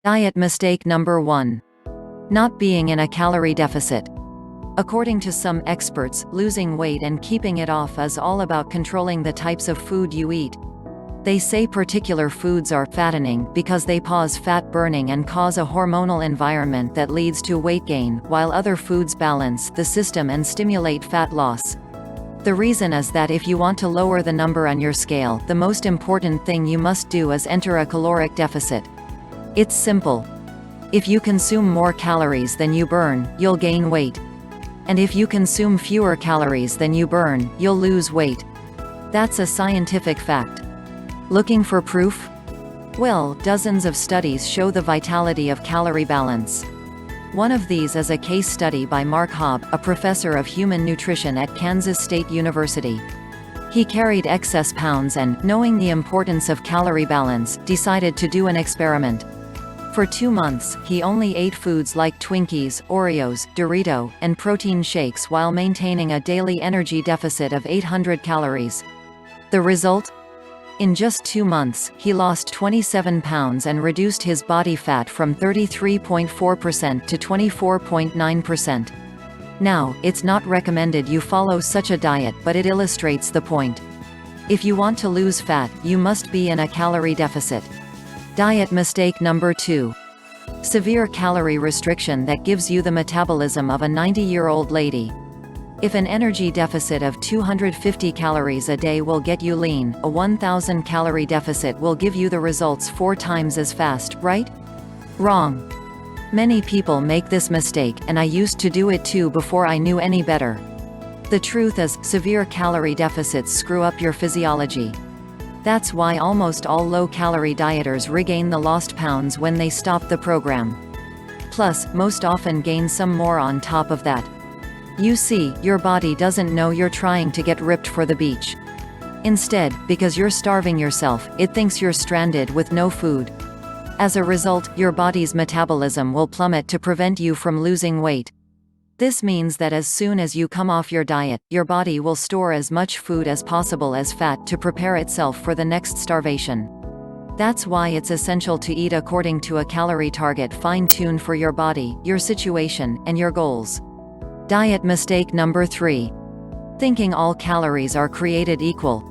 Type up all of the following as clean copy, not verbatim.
Diet mistake number 1. Not being in a calorie deficit. According to some experts, losing weight and keeping it off is all about controlling the types of food you eat. They say particular foods are fattening because they pause fat burning and cause a hormonal environment that leads to weight gain, while other foods balance the system and stimulate fat loss. The reason is that if you want to lower the number on your scale, the most important thing you must do is enter a caloric deficit. It's simple. If you consume more calories than you burn, you'll gain weight. And if you consume fewer calories than you burn, you'll lose weight. That's a scientific fact. Looking for proof? Well, dozens of studies show the vitality of calorie balance. One of these is a case study by Mark Hobb, a professor of human nutrition at Kansas State University. He carried excess pounds and, knowing the importance of calorie balance, decided to do an experiment. For 2 months, he only ate foods like Twinkies, Oreos, Dorito, and protein shakes while maintaining a daily energy deficit of 800 calories. The result? In just 2 months, he lost 27 pounds and reduced his body fat from 33.4% to 24.9%. Now, it's not recommended you follow such a diet, but it illustrates the point. If you want to lose fat, you must be in a calorie deficit. Diet mistake number 2. Severe calorie restriction that gives you the metabolism of a 90-year-old lady. If an energy deficit of 250 calories a day will get you lean, a 1,000 calorie deficit will give you the results 4 times as fast, right? Wrong. Many people make this mistake, and I used to do it too before I knew any better. The truth is, severe calorie deficits screw up your physiology. That's why almost all low-calorie dieters regain the lost pounds when they stop the program. Plus, most often gain some more on top of that. You see, your body doesn't know you're trying to get ripped for the beach. Instead, because you're starving yourself, it thinks you're stranded with no food. As a result, your body's metabolism will plummet to prevent you from losing weight. This means that as soon as you come off your diet, your body will store as much food as possible as fat to prepare itself for the next starvation. That's why it's essential to eat according to a calorie target fine-tuned for your body, your situation, and your goals. Diet mistake number 3. Thinking all calories are created equal.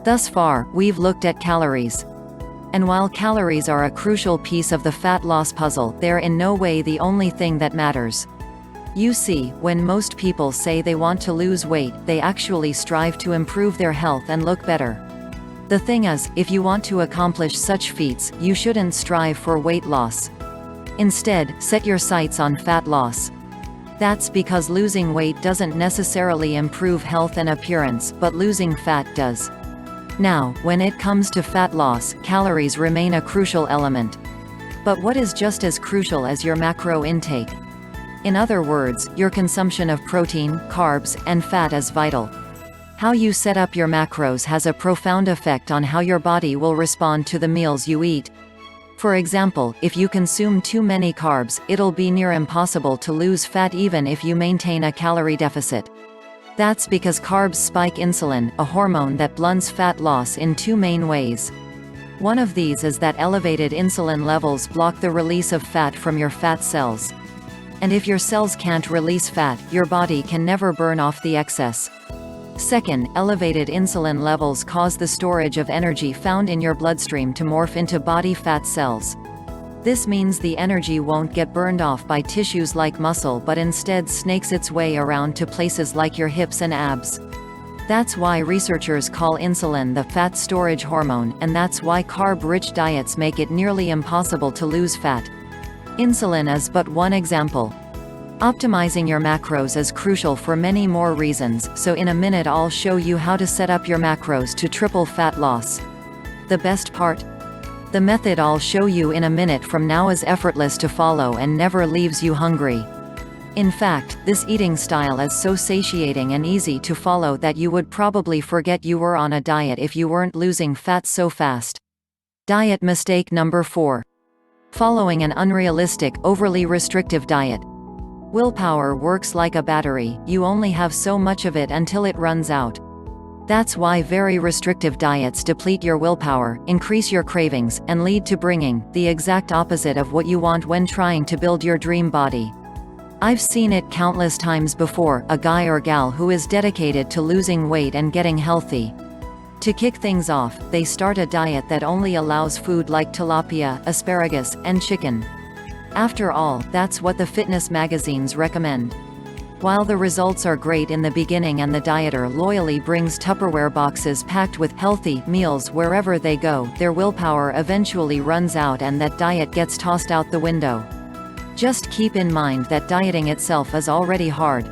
Thus far, we've looked at calories. And while calories are a crucial piece of the fat loss puzzle, they're in no way the only thing that matters. You see, when most people say they want to lose weight, they actually strive to improve their health and look better. The thing is, if you want to accomplish such feats, you shouldn't strive for weight loss. Instead, set your sights on fat loss. That's because losing weight doesn't necessarily improve health and appearance, but losing fat does. Now, when it comes to fat loss, calories remain a crucial element. But what is just as crucial as your macro intake? In other words, your consumption of protein, carbs, and fat is vital. How you set up your macros has a profound effect on how your body will respond to the meals you eat. For example, if you consume too many carbs, it'll be near impossible to lose fat even if you maintain a calorie deficit. That's because carbs spike insulin, a hormone that blunts fat loss in 2 main ways. One of these is that elevated insulin levels block the release of fat from your fat cells. And if your cells can't release fat, your body can never burn off the excess. Second, elevated insulin levels cause the storage of energy found in your bloodstream to morph into body fat cells. This means the energy won't get burned off by tissues like muscle but instead snakes its way around to places like your hips and abs. That's why researchers call insulin the fat storage hormone, and that's why carb-rich diets make it nearly impossible to lose fat. Insulin is but one example. Optimizing your macros is crucial for many more reasons, so in a minute I'll show you how to set up your macros to triple fat loss. The best part? The method I'll show you in a minute from now is effortless to follow and never leaves you hungry. In fact, this eating style is so satiating and easy to follow that you would probably forget you were on a diet if you weren't losing fat so fast. Diet mistake number 4. Following an unrealistic, overly restrictive diet. Willpower works like a battery, you only have so much of it until it runs out. That's why very restrictive diets deplete your willpower, increase your cravings, and lead to bringing the exact opposite of what you want when trying to build your dream body. I've seen it countless times before, a guy or gal who is dedicated to losing weight and getting healthy. To kick things off, they start a diet that only allows food like tilapia, asparagus, and chicken. After all, that's what the fitness magazines recommend. While the results are great in the beginning and the dieter loyally brings Tupperware boxes packed with healthy meals wherever they go, their willpower eventually runs out and that diet gets tossed out the window. Just keep in mind that dieting itself is already hard.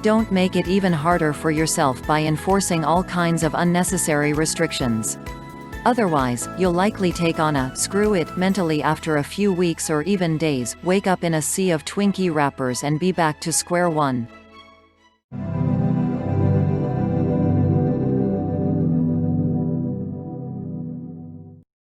Don't make it even harder for yourself by enforcing all kinds of unnecessary restrictions. Otherwise, you'll likely take on a "screw it" mentally after a few weeks or even days, wake up in a sea of Twinkie wrappers and be back to square one.